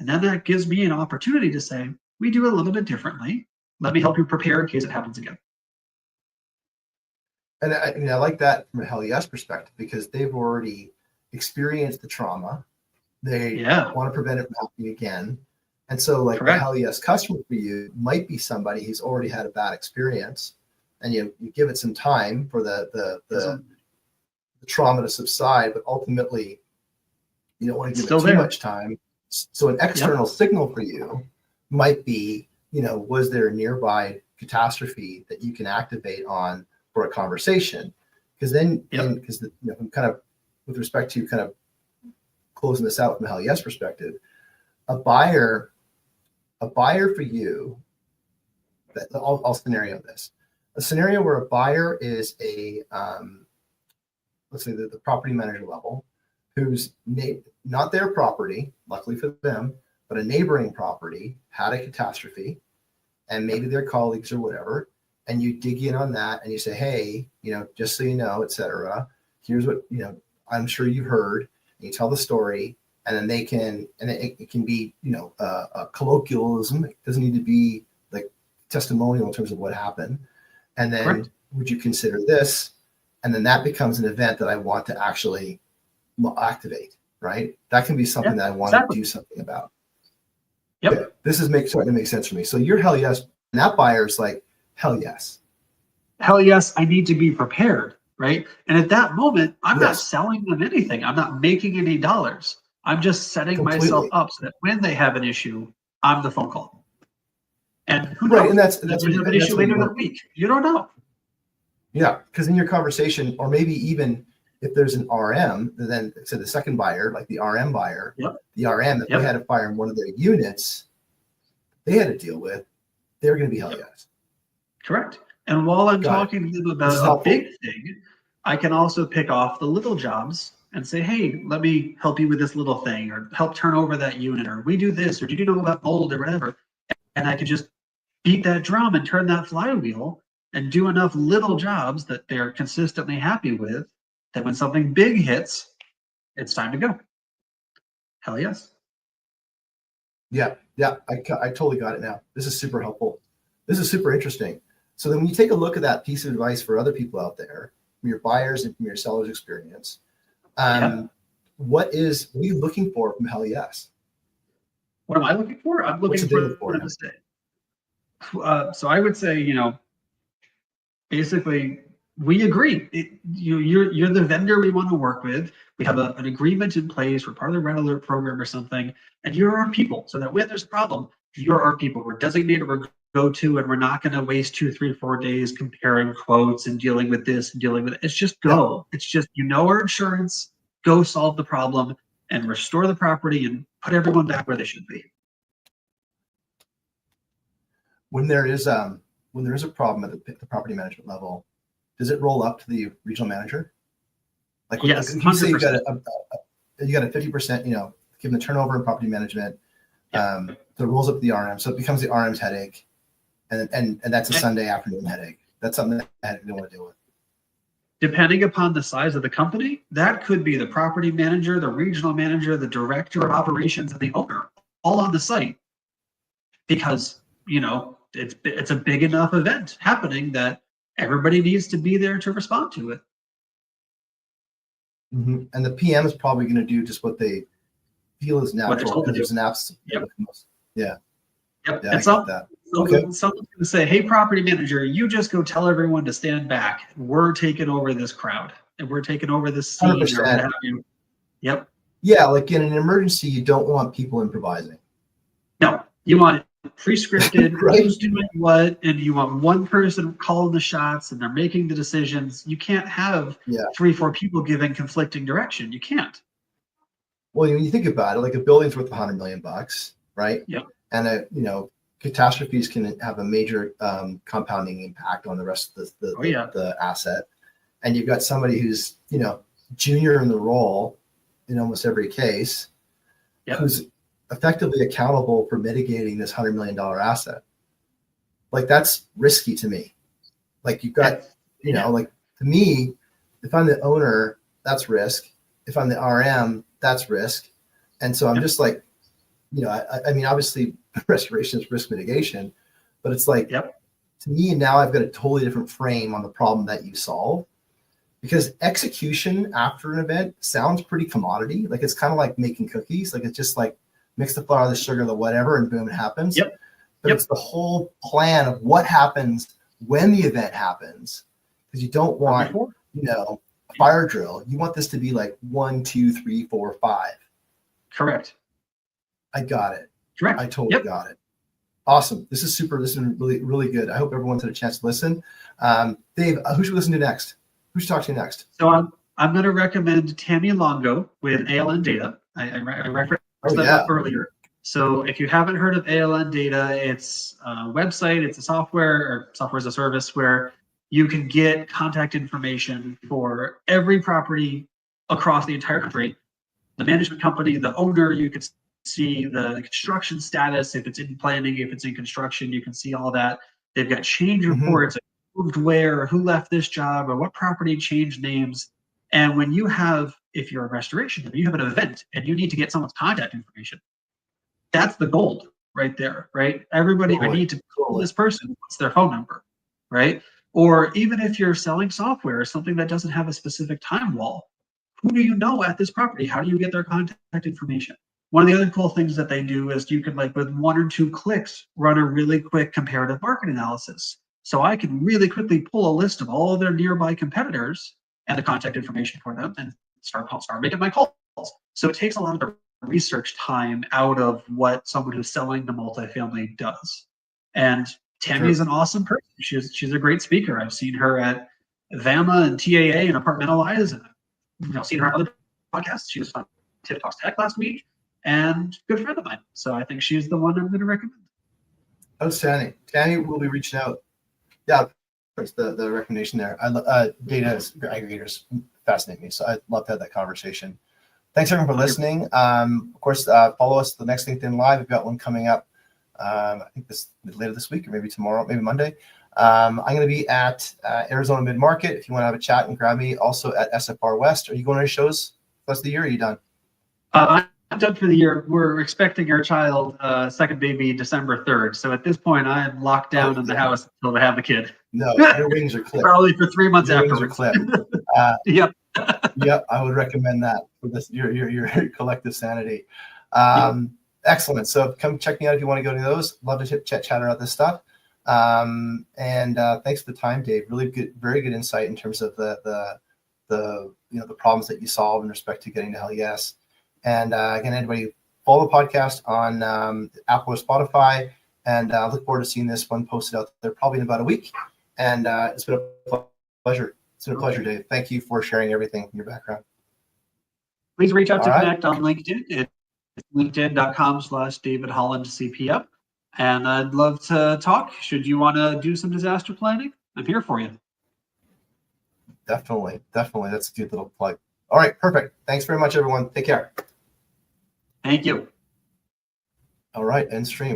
then that gives me an opportunity to say, we do it a little bit differently. Let me help you prepare in case it happens again. And I like that from a Hell Yes perspective, because they've already experienced the trauma. They want to prevent it from happening again. And so like the Hell Yes customer for you might be somebody who's already had a bad experience, and you give it some time for the trauma to subside, but ultimately you don't want to give it too much time. So an external signal for you might be, was there a nearby catastrophe that you can activate on for a conversation? Because then, because I'm kind of, with respect to kind of closing this out from a Hell Yes perspective, a buyer for you, I'll scenario this. A scenario where a buyer is let's say the property manager level, who's not their property, luckily for them, but a neighboring property had a catastrophe, and maybe their colleagues or whatever, and you dig in on that and you say, hey, just so you know, et cetera, here's what, I'm sure you've heard, and you tell the story, and then they can, and it can be, a colloquialism. It doesn't need to be like testimonial in terms of what happened. And then would you consider this? And then that becomes an event that I want to actually activate, right? That can be something that I want to do something about. Yep. Okay. This is starting to make sense for me. So you're Hell Yes, and that buyer's like, hell yes. Hell yes, I need to be prepared, right? And at that moment, I'm not selling them anything. I'm not making any dollars. I'm just setting myself up so that when they have an issue, I'm the phone call. And who knows? And that's an issue later that week. You don't know. Yeah, because in your conversation, or maybe even if there's an RM, then so the second buyer, like the RM buyer, the RM, if they had a fire in one of their units, they had to deal with, they're going to be hell yes. Correct. And while I'm talking to them about a big thing, I can also pick off the little jobs and say, hey, let me help you with this little thing, or help turn over that unit, or we do this, or did you know about mold or whatever? And I could just beat that drum and turn that flywheel and do enough little jobs that they're consistently happy with, that when something big hits, it's time to go. Hell yes. Yeah, I totally got it now. This is super helpful. This is super interesting. So then when you take a look at that piece of advice for other people out there, from your buyers and from your sellers' experience, what are you looking for from Hell Yes? What am I looking for? I'm looking for them to stay. So I would say, basically, we agree. You're the vendor we want to work with. We have an agreement in place. We're part of the Red Alert program or something, and you're our people. So that when there's a problem, you're our people. We're designated. We're go to, and we're not going to waste 2, 3, 4 days comparing quotes and dealing with this and dealing with it. It's just go. Yeah. It's just our insurance. Go solve the problem and restore the property and put everyone back where they should be. When there is a problem at the property management level, does it roll up to the regional manager? Like, yes, like you say you got a 50%, given the turnover in property management, so it rolls up to the RM, so it becomes the RM's headache, and that's a Sunday afternoon headache. That's something that I don't want to deal with. Depending upon the size of the company, that could be the property manager, the regional manager, the director of operations, and the owner all on the site, because it's a big enough event happening that everybody needs to be there to respond to it. Mm-hmm. And the PM is probably going to do just what they feel is natural, because there's an absence. Yep. Yeah. Yep. Yeah, and someone's going to say, "Hey, property manager, you just go tell everyone to stand back. We're taking over this crowd, and we're taking over this scene." 100%. Or what have you. Yep. Yeah, like in an emergency, you don't want people improvising. No, you want pre-scripted, right? Who's doing what, and you want one person calling the shots and they're making the decisions. You can't have 3, 4 people giving conflicting direction. You can't. Well, when you think about it, like a building's worth $100 million, right? Yep. And catastrophes can have a major compounding impact on the rest of the asset. And you've got somebody who's junior in the role in almost every case, who's effectively accountable for mitigating this $100 million asset. Like, that's risky to me. Like, you've got, like, to me, if I'm the owner, that's risk. If I'm the RM, that's risk. And so I'm just like, I mean, obviously restoration is risk mitigation, but it's like, to me, now I've got a totally different frame on the problem that you solve, because execution after an event sounds pretty commodity. Like, it's kind of like making cookies. Like, it's just like, mix the flour, the sugar, the whatever, and boom, it happens. But it's the whole plan of what happens when the event happens, because you don't want, a fire drill. You want this to be like 1, 2, 3, 4, 5. Correct. I got it. Correct. I totally got it. Awesome. This is super. This is really, really good. I hope everyone's had a chance to listen. Dave, who should we listen to next? Who should talk to next? So I'm going to recommend Tammy Longo with ALN Data. I referenced that earlier. So if you haven't heard of ALN Data, it's a website, it's a software as a service where you can get contact information for every property across the entire country. The management company, the owner, you can see the construction status, if it's in planning, if it's in construction, you can see all that. They've got change reports, moved where, who left this job, or what property changed names. And when you have, if you're a restoration, you have an event and you need to get someone's contact information, that's the gold right there, right? Everybody, I need to call this person, what's their phone number, right? Or even if you're selling software or something that doesn't have a specific time wall, who do you know at this property? How do you get their contact information? One of the other cool things that they do is you can, like, with 1 or 2 clicks, run a really quick comparative market analysis. So I can really quickly pull a list of all of their nearby competitors and the contact information for them and start making my calls. So it takes a lot of the research time out of what someone who's selling the multifamily does. And Tammy's an awesome person. She's a great speaker. I've seen her at VAMA and TAA and Apartmentalize, and I've seen her on other podcasts. She was on Tip Talks Tech last week, and good friend of mine. So I think she's the one I'm going to recommend. Outstanding. Tammy will be reaching out. Yeah, that's the recommendation there. Data aggregators fascinate me, so I'd love to have that conversation. Thanks everyone for listening. Of course, follow us the next LinkedIn Live. We've got one coming up I think later this week or maybe tomorrow, maybe Monday. I'm going to be at Arizona Mid Market. If you want to have a chat and grab me, also at SFR West. Are you going to any shows the rest of the year? Or are you done? I'm done for the year. We're expecting our child, second baby, December 3rd. So at this point, I am locked down in the house until they have the kid. No, your wings are clipped. Probably for 3 months your afterwards. Wings are clipped. Yep. Yep, I would recommend that for this your collective sanity. Excellent. So come check me out if you want to go to those. Love to chat about this stuff. And thanks for the time, Dave. Really good, very good insight in terms of the problems that you solve in respect to getting to Hell Yes. And again, anybody follow the podcast on Apple or Spotify, and look forward to seeing this one posted out there probably in about a week. And it's been a pleasure. It's been a pleasure, Dave. Thank you for sharing everything in your background. Please reach out to connect on LinkedIn. It's linkedin.com/David Holland CPO. And I'd love to talk. Should you want to do some disaster planning, I'm here for you. Definitely. That's a good little plug. All right, perfect. Thanks very much, everyone. Take care. Thank you. All right, end stream.